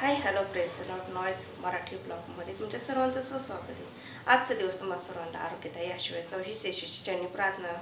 Hi hello friends, lot noise Marathi ब्लॉगमध्ये तुमच्या सर्वांचं स्वागत आहे. आजचा दिवस तुम्हाला सर्वांना आरोग्यदायी आशीर्वाद चौशीस यशस्वी चरणी प्रार्थना.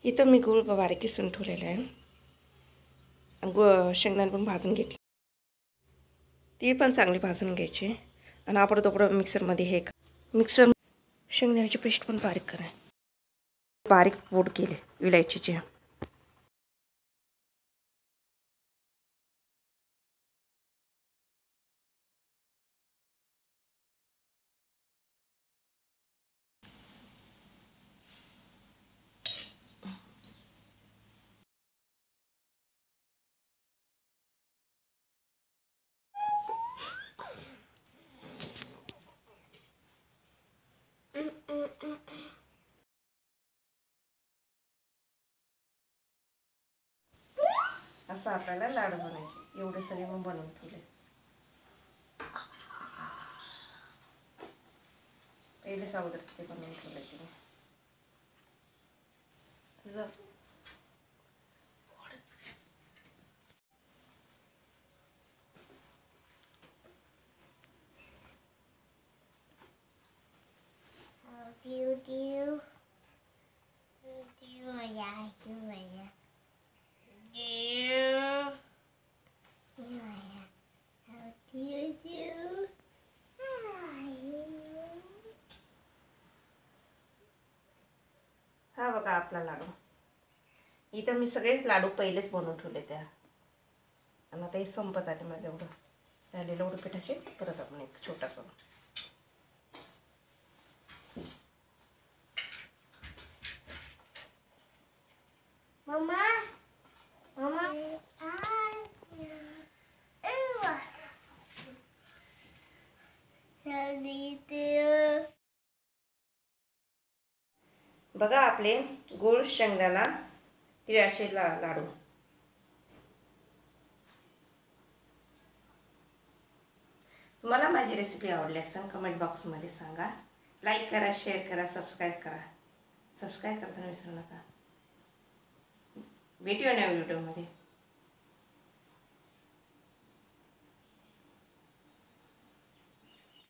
इथं मी गूळ बारीक किसून ठेवलेलं आहे आणि शेंगदाणे पण भाजून घेतले. ती पण चांगली भाजून घ्यायची आणि आपण तोपर्यंत मिक्सरमध्ये मिक्सर शेंगदाण्याची पेस्ट पण बारीक करा. बारीक पूड केली विलायचीची. असं आपल्याला लाडू बनायचे. एवढे सगळे मग बनवून ठेवले. पहिले सावधान ते बनवून ठेवले की हा बघा आपला लाडू. इथं मी सगळे लाडू पहिलेच बनवून ठेवले त्या. आणि आता हे संपत आले माझं एवढं राहिलेलं एवढं पिठाचे. परत आपण एक छोटा करू. मम्मा मम्मा बघा आपले गोड शेंगदाणा तिळाचे लाडू. तुम्हाला माझी रेसिपी आवडली असेल कमेंट बॉक्समध्ये सांगा. लाईक करा, शेअर करा, सबस्क्राईब करा. सबस्क्राईब करताना विसरू नका. भेटूया नव्या व्हिडिओमध्ये.